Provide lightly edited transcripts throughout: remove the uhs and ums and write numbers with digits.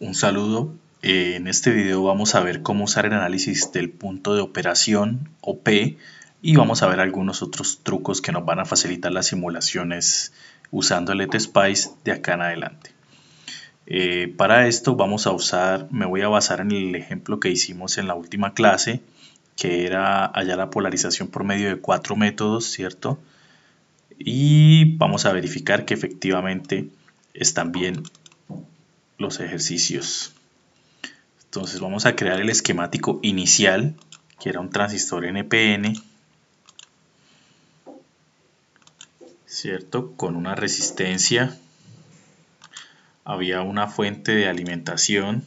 Un saludo. En este video vamos a ver cómo usar el análisis del punto de operación o P y vamos a ver algunos otros trucos que nos van a facilitar las simulaciones usando el LetSpice de acá en adelante. Para esto me voy a basar en el ejemplo que hicimos en la última clase, que era hallar la polarización por medio de 4 métodos, ¿cierto? Y vamos a verificar que efectivamente están bien los ejercicios. Entonces vamos a crear el esquemático inicial, que era un transistor NPN, ¿cierto? Con una resistencia, había una fuente de alimentación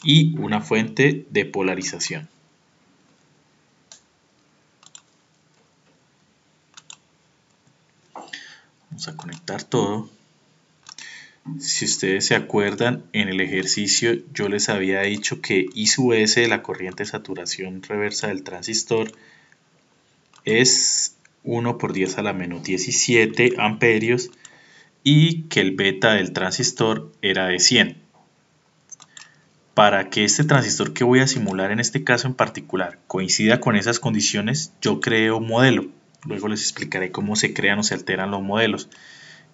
y una fuente de polarización. Vamos a conectar todo. Si ustedes se acuerdan, en el ejercicio yo les había dicho que I sub S de la corriente de saturación reversa del transistor es 1 por 10 a la menos 17 amperios y que el beta del transistor era de 100. Para que este transistor que voy a simular en este caso en particular coincida con esas condiciones, yo creo un modelo. Luego les explicaré cómo se crean o se alteran los modelos.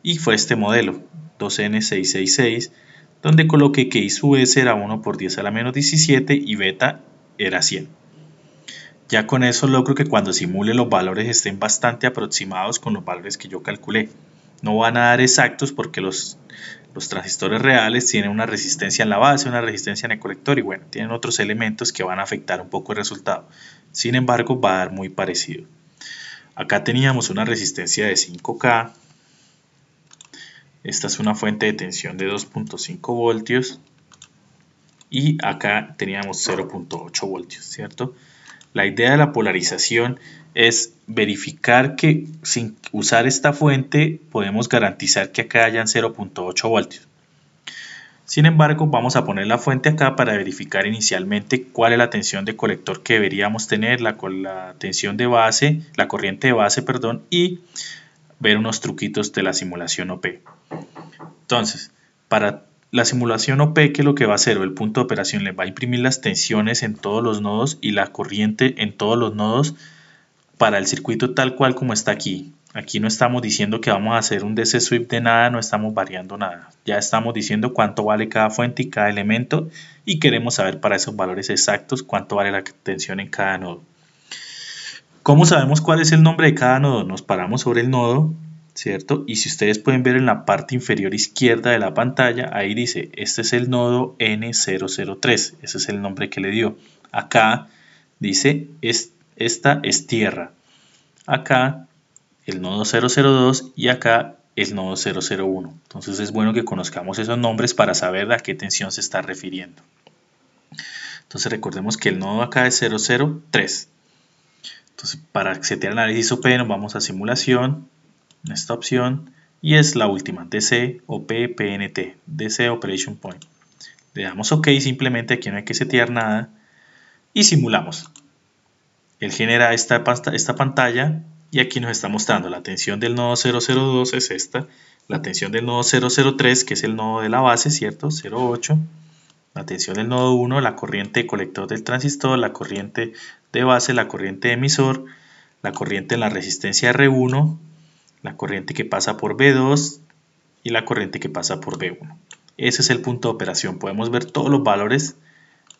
Y fue este modelo, 2N666, donde coloqué que I sub S era 1 por 10 a la menos 17 y beta era 100. Ya con eso logro que cuando simule los valores estén bastante aproximados con los valores que yo calculé. No van a dar exactos porque los transistores reales tienen una resistencia en la base, una resistencia en el colector y bueno, tienen otros elementos que van a afectar un poco el resultado. Sin embargo, va a dar muy parecido. Acá teníamos una resistencia de 5K. Esta es una fuente de tensión de 2.5 voltios y acá teníamos 0.8 voltios, ¿cierto? La idea de la polarización es verificar que sin usar esta fuente podemos garantizar que acá hayan 0.8 voltios. Sin embargo, vamos a poner la fuente acá para verificar inicialmente cuál es la tensión de colector que deberíamos tener, la tensión de base, la corriente de base, perdón, y ver unos truquitos de la simulación OP. Entonces, para la simulación OP, ¿qué es lo que va a hacer? El punto de operación le va a imprimir las tensiones en todos los nodos y la corriente en todos los nodos para el circuito tal cual como está aquí. Aquí no estamos diciendo que vamos a hacer un DC sweep de nada, no estamos variando nada. Ya estamos diciendo cuánto vale cada fuente y cada elemento y queremos saber para esos valores exactos cuánto vale la tensión en cada nodo. ¿Cómo sabemos cuál es el nombre de cada nodo? Nos paramos sobre el nodo, ¿cierto? Y si ustedes pueden ver en la parte inferior izquierda de la pantalla, ahí dice, este es el nodo N003, ese es el nombre que le dio. Acá dice, esta es tierra. Acá el nodo 002 y acá el nodo 001. Entonces es bueno que conozcamos esos nombres para saber a qué tensión se está refiriendo. Entonces recordemos que el nodo acá es 003. Entonces para setear el análisis OP nos vamos a simulación, en esta opción, y es la última, DC OP PNT, DC Operation Point. Le damos OK, simplemente aquí no hay que setear nada y simulamos. Él genera esta pantalla y aquí nos está mostrando la tensión del nodo 002 es esta, la tensión del nodo 003 que es el nodo de la base, ¿cierto? 0,8, la tensión del nodo 1, la corriente de colector del transistor, la corriente de base, la corriente de emisor, la corriente en la resistencia R1, la corriente que pasa por B2 y la corriente que pasa por B1. Ese es el punto de operación, podemos ver todos los valores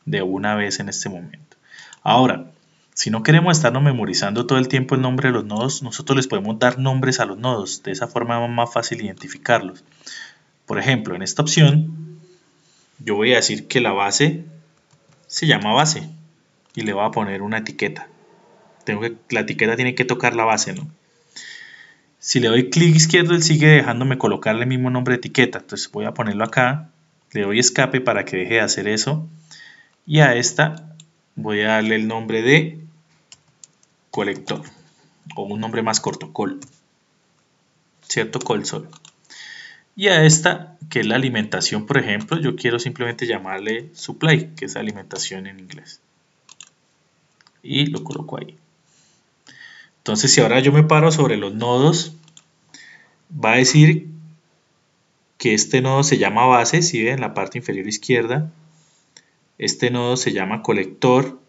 de una vez en este momento. Ahora, si no queremos estarnos memorizando todo el tiempo el nombre de los nodos, nosotros les podemos dar nombres a los nodos. De esa forma es más fácil identificarlos. Por ejemplo, en esta opción, yo voy a decir que la base se llama base y le voy a poner una etiqueta. La etiqueta tiene que tocar la base, ¿no? Si le doy clic izquierdo, él sigue dejándome colocarle el mismo nombre de etiqueta. Entonces voy a ponerlo acá, le doy escape para que deje de hacer eso. Y a esta voy a darle el nombre de colector o un nombre más corto, col, ¿cierto? Col solo. Y a esta, que es la alimentación, por ejemplo, yo quiero simplemente llamarle supply, que es alimentación en inglés. Y lo coloco ahí. Entonces, si ahora yo me paro sobre los nodos, va a decir que este nodo se llama base, si ven en la parte inferior izquierda, este nodo se llama colector,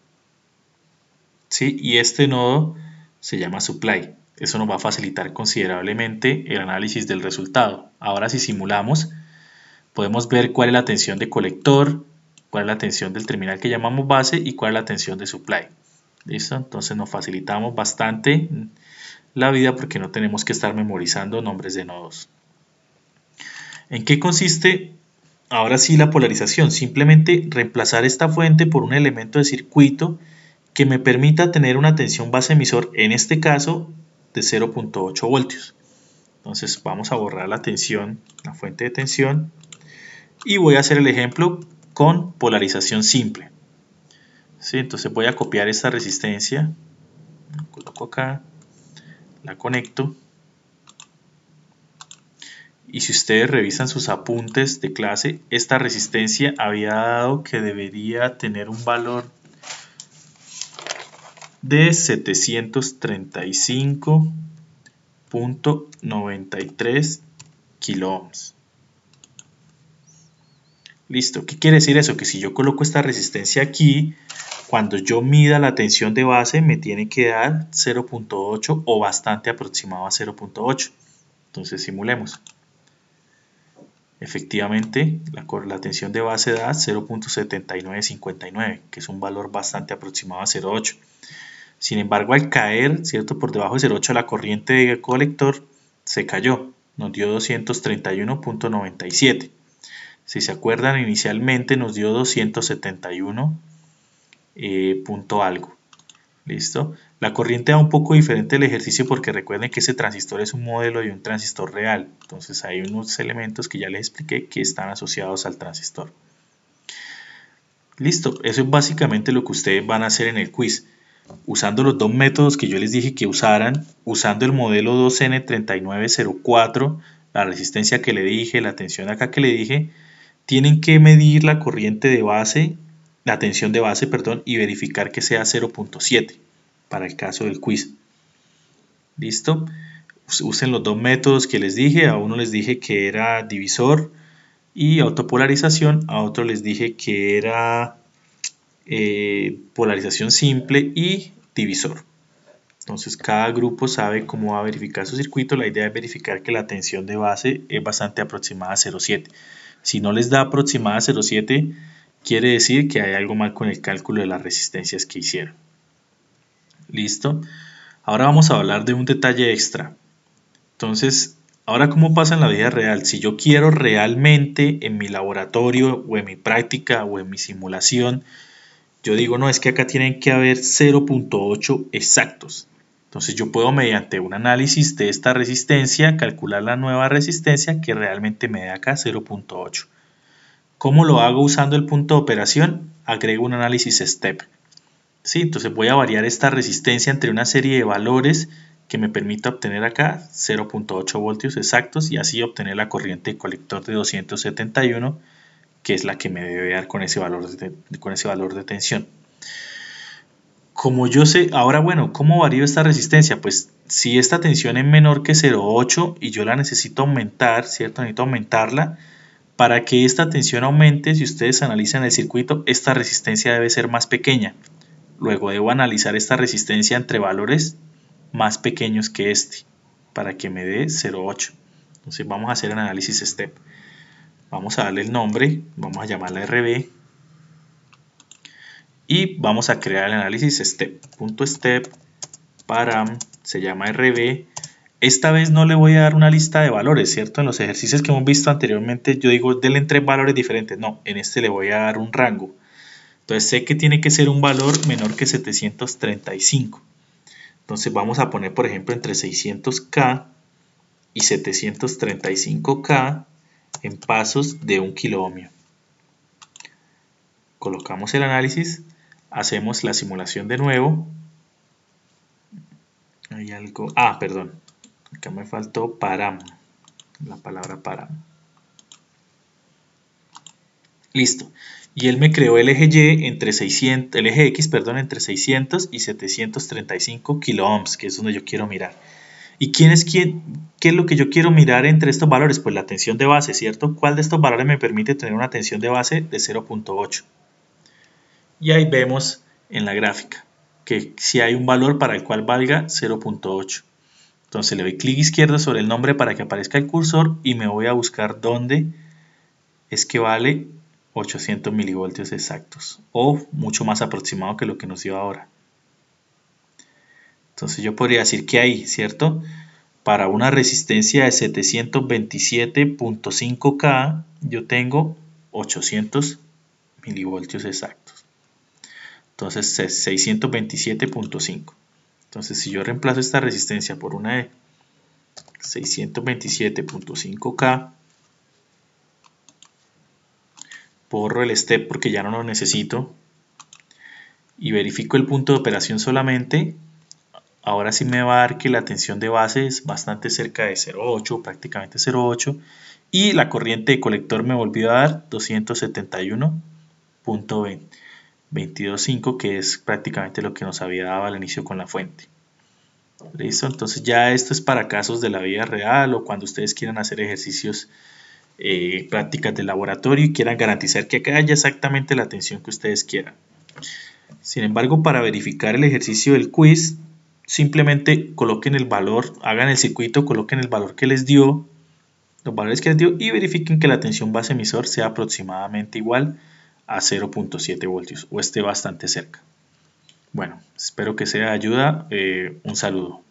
¿sí? Y este nodo se llama supply. Eso nos va a facilitar considerablemente el análisis del resultado. Ahora si simulamos, podemos ver cuál es la tensión de colector, cuál es la tensión del terminal que llamamos base y cuál es la tensión de supply. ¿Listo? Entonces nos facilitamos bastante la vida porque no tenemos que estar memorizando nombres de nodos. ¿En qué consiste ahora sí la polarización? Simplemente reemplazar esta fuente por un elemento de circuito que me permita tener una tensión base emisor, en este caso de 0.8 voltios. Entonces vamos a borrar la tensión, la fuente de tensión, y voy a hacer el ejemplo con polarización simple. ¿Sí? Entonces voy a copiar esta resistencia, la coloco acá, la conecto, y si ustedes revisan sus apuntes de clase, esta resistencia había dado que debería tener un valor de 735.93 kilo ohms. Listo, ¿qué quiere decir eso? Que si yo coloco esta resistencia aquí, cuando yo mida la tensión de base me tiene que dar 0.8 o bastante aproximado a 0.8. Entonces simulemos. Efectivamente, la tensión de base da 0.7959, que es un valor bastante aproximado a 0.8. Sin embargo, al caer, ¿cierto?, por debajo de 0.8 la corriente de colector se cayó, nos dio 231.97. Si se acuerdan, inicialmente nos dio 271 punto algo. ¿Listo? La corriente da un poco diferente el ejercicio porque recuerden que ese transistor es un modelo de un transistor real. Entonces hay unos elementos que ya les expliqué que están asociados al transistor. Listo, eso es básicamente lo que ustedes van a hacer en el quiz. Usando los dos métodos que yo les dije que usaran, usando el modelo 2N3904, la resistencia que le dije, la tensión acá que le dije, tienen que medir la corriente de base, la tensión de base, perdón, y verificar que sea 0.7 para el caso del quiz. ¿Listo? Usen los dos métodos que les dije. A uno les dije que era divisor y autopolarización, a otro les dije que era polarización simple y divisor. Entonces cada grupo sabe cómo va a verificar su circuito. La idea es verificar que la tensión de base es bastante aproximada a 0.7. Si no les da aproximada a 0.7, quiere decir que hay algo mal con el cálculo de las resistencias que hicieron. ¿Listo? Ahora vamos a hablar de un detalle extra. Entonces, ahora cómo pasa en la vida real. Si yo quiero realmente en mi laboratorio o en mi práctica o en mi simulación, yo digo, no, es que acá tienen que haber 0.8 exactos. Entonces yo puedo mediante un análisis de esta resistencia calcular la nueva resistencia que realmente me dé acá 0.8. ¿Cómo lo hago usando el punto de operación? Agrego un análisis step. ¿Sí? Entonces voy a variar esta resistencia entre una serie de valores que me permita obtener acá 0.8 voltios exactos y así obtener la corriente de colector de 271, que es la que me debe dar con ese valor de tensión. Como yo sé, ahora bueno, ¿cómo varío esta resistencia? Pues si esta tensión es menor que 0.8 y yo la necesito aumentar, ¿cierto? Necesito aumentarla. Para que esta tensión aumente, si ustedes analizan el circuito, esta resistencia debe ser más pequeña. Luego debo analizar esta resistencia entre valores más pequeños que este, para que me dé 0.8. Entonces vamos a hacer el análisis step. Vamos a darle el nombre, vamos a llamarla RB. Y vamos a crear el análisis step. .step param se llama RB. Esta vez no le voy a dar una lista de valores, ¿cierto? En los ejercicios que hemos visto anteriormente yo digo, denle en 3 valores diferentes. No, en este le voy a dar un rango. Entonces sé que tiene que ser un valor menor que 735. Entonces vamos a poner, por ejemplo, entre 600K y 735K en pasos de 1 kilo ohmio. Colocamos el análisis, hacemos la simulación de nuevo. Hay algo, perdón, acá me faltó param, la palabra param. Listo. Y él me creó el eje Y entre 600, el eje X, perdón, entre 600 y 735 kilo ohms, que es donde yo quiero mirar. ¿Y quién es quién? ¿Qué es lo que yo quiero mirar entre estos valores? Pues la tensión de base, ¿cierto? ¿Cuál de estos valores me permite tener una tensión de base de 0.8? Y ahí vemos en la gráfica que si hay un valor para el cual valga 0.8. Entonces le doy clic izquierdo sobre el nombre para que aparezca el cursor y me voy a buscar dónde es que vale 800 milivoltios exactos o mucho más aproximado que lo que nos dio ahora. Entonces yo podría decir que ahí, ¿cierto? Para una resistencia de 727.5 K yo tengo 800 milivoltios exactos. Entonces 627.5. Entonces si yo reemplazo esta resistencia por una de 627.5 K, borro el step porque ya no lo necesito y verifico el punto de operación solamente, ahora sí me va a dar que la tensión de base es bastante cerca de 0.8, prácticamente 0.8, y la corriente de colector me volvió a dar 271.225, que es prácticamente lo que nos había dado al inicio con la fuente. ¿Listo? Entonces ya esto es para casos de la vida real o cuando ustedes quieran hacer ejercicios, prácticas de laboratorio y quieran garantizar que acá haya exactamente la tensión que ustedes quieran. Sin embargo, para verificar el ejercicio del quiz, simplemente coloquen el valor, hagan el circuito, coloquen el valor que les dio, los valores que les dio y verifiquen que la tensión base emisor sea aproximadamente igual a 0.7 voltios o esté bastante cerca. Bueno, espero que sea de ayuda. Un saludo.